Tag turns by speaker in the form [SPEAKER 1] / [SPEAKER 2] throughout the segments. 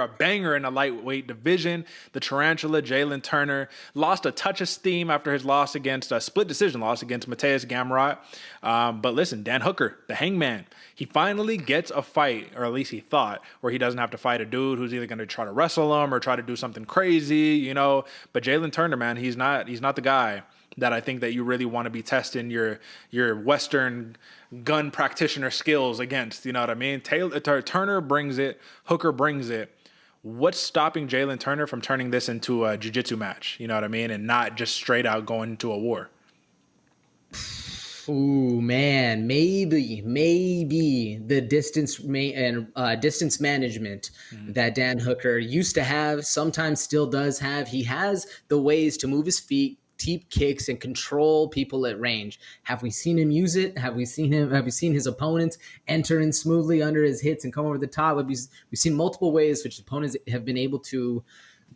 [SPEAKER 1] a banger in a lightweight division. The Tarantula, Jalin Turner, lost a touch of steam after his loss against a split decision loss against Mateus Gamrot. But listen, Dan Hooker, the Hangman, he finally gets a fight, or at least he thought, where he doesn't have to fight a dude who's either going to try to wrestle him or try to do something crazy, you know. But Jalin Turner, man, he's not the guy that I think that you really want to be testing your Western gun practitioner skills against. You know what I mean? Turner brings it. Hooker brings it. What's stopping Jalin Turner from turning this into a jiu-jitsu match? You know what I mean? And not just straight out going into a war.
[SPEAKER 2] Ooh, man, maybe the distance management that Dan Hooker used to have, sometimes still does have. He has the ways to move his feet, deep kicks, and control people at range. Have we seen him use it? Have we seen his opponents enter in smoothly under his hits and come over the top? We've seen multiple ways which opponents have been able to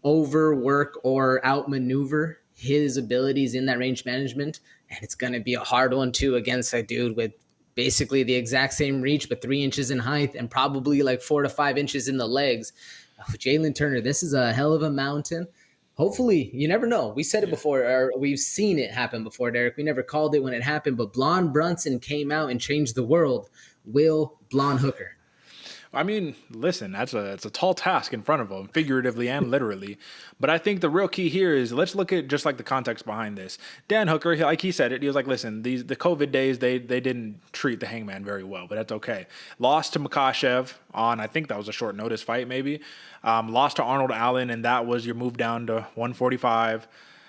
[SPEAKER 2] overwork or outmaneuver his abilities in that range management. And it's going to be a hard one too against a dude with basically the exact same reach, but 3 inches in height and probably like 4 to 5 inches in the legs. Jalin Turner, this is a hell of a mountain. Hopefully, you never know. We said it before, or we've seen it happen before, Derek. We never called it when it happened, but Blon Brunson came out and changed the world. Will Blon Hooker?
[SPEAKER 1] I mean, listen, it's a tall task in front of him, figuratively and literally. But I think the real key here is let's look at just like the context behind this. Dan Hooker, like he said it, he was like, listen, the COVID days, they didn't treat the Hangman very well, but that's okay. Lost to Makhachev on, I think that was a short notice fight maybe. Lost to Arnold Allen, and that was your move down to 145.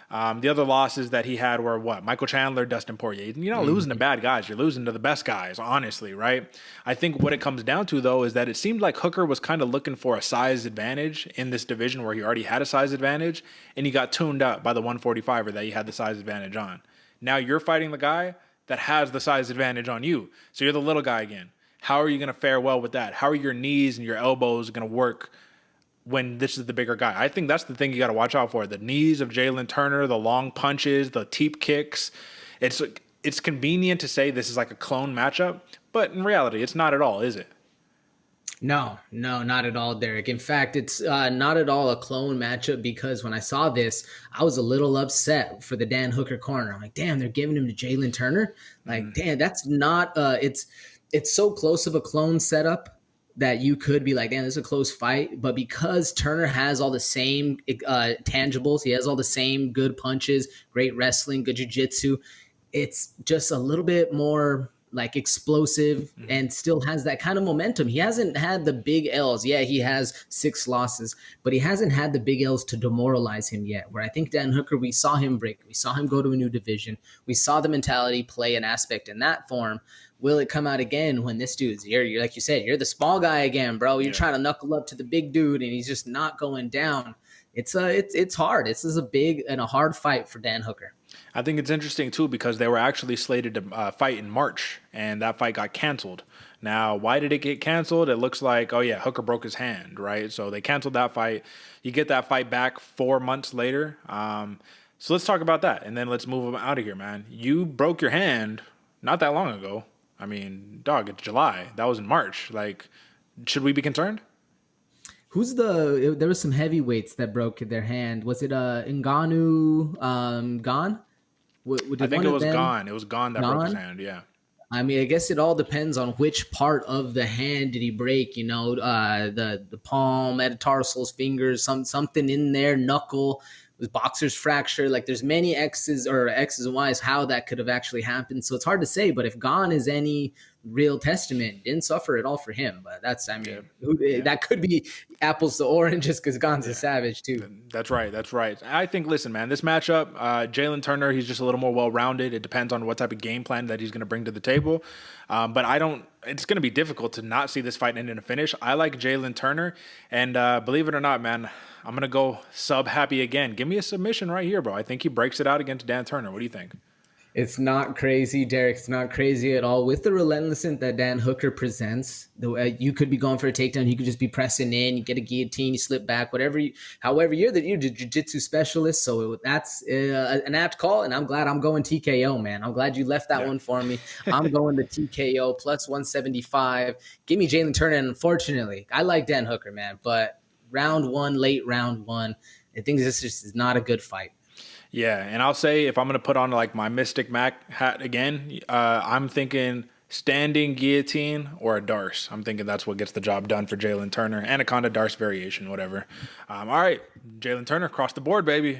[SPEAKER 1] The other losses that he had were what? Michael Chandler, Dustin Poirier. You're not losing to bad guys. You're losing to the best guys, honestly, right? I think what it comes down to, though, is that it seemed like Hooker was kind of looking for a size advantage in this division where he already had a size advantage, and he got tuned up by the 145er that he had the size advantage on. Now you're fighting the guy that has the size advantage on you. So you're the little guy again. How are you going to fare well with that? How are your knees and your elbows going to work when this is the bigger guy? I think that's the thing you got to watch out for. The knees of Jalin Turner, the long punches, the teep kicks. It's convenient to say this is like a clone matchup, but in reality, it's not at all, is it?
[SPEAKER 2] No, not at all, Derek. In fact, it's not at all a clone matchup because when I saw this, I was a little upset for the Dan Hooker corner. I'm like, damn, they're giving him to Jalin Turner? Like, damn, that's not it's so close of a clone setup that you could be like, damn, this is a close fight. But because Turner has all the same tangibles, he has all the same good punches, great wrestling, good jiu-jitsu, it's just a little bit more like explosive and still has that kind of momentum. He hasn't had the big L's. Yeah, he has 6 losses, but he hasn't had the big L's to demoralize him yet. Where I think Dan Hooker, we saw him break. We saw him go to a new division. We saw the mentality play an aspect in that form. Will it come out again when this dude's you're like you said, you're the small guy again, bro. You're trying to knuckle up to the big dude and he's just not going down. It's hard. This is a big and a hard fight for Dan Hooker.
[SPEAKER 1] I think it's interesting too because they were actually slated to fight in March and that fight got canceled. Now, why did it get canceled? It looks like, Hooker broke his hand, right? So they canceled that fight. You get that fight back 4 months later. So let's talk about that and then let's move him out of here, man. You broke your hand not that long ago. I mean, dog, it's July. That was in March. Like, should we be concerned?
[SPEAKER 2] There was some heavyweights that broke their hand. Was it Ngannou Gone?
[SPEAKER 1] I think it was Gone. It was Gone that broke his hand, yeah.
[SPEAKER 2] I mean, I guess it all depends on which part of the hand did he break, the palm, metatarsals, fingers, something in there, knuckle. With boxer's fracture, like there's many X's and Y's how that could have actually happened. So it's hard to say, but if Gone is any real testament, didn't suffer at all for him. But that's, that could be apples to oranges because Gone's a savage too.
[SPEAKER 1] That's right. I think, listen, man, this matchup, Jalin Turner, he's just a little more well-rounded. It depends on what type of game plan that he's going to bring to the table. But it's going to be difficult to not see this fight end in a finish. I like Jalin Turner, and believe it or not, man, I'm going to go sub happy again. Give me a submission right here, bro. I think he breaks it out against Dan Turner. What do you think?
[SPEAKER 2] It's not crazy, Derek. It's not crazy at all. With the relentlessness that Dan Hooker presents, you could be going for a takedown. You could just be pressing in. You get a guillotine. You slip back. However, you're the jiu-jitsu specialist, so that's an apt call, and I'm glad I'm going TKO, man. I'm glad you left that one for me. I'm going to TKO plus 175. Give me Jalin Turner, and unfortunately, I like Dan Hooker, man, but round one, late round one. I think this just is not a good fight.
[SPEAKER 1] Yeah, and I'll say if I'm gonna put on like my Mystic Mac hat again, I'm thinking standing guillotine or a Darce. I'm thinking that's what gets the job done for Jalin Turner. Anaconda Darce variation, whatever. All right, Jalin Turner across the board, baby.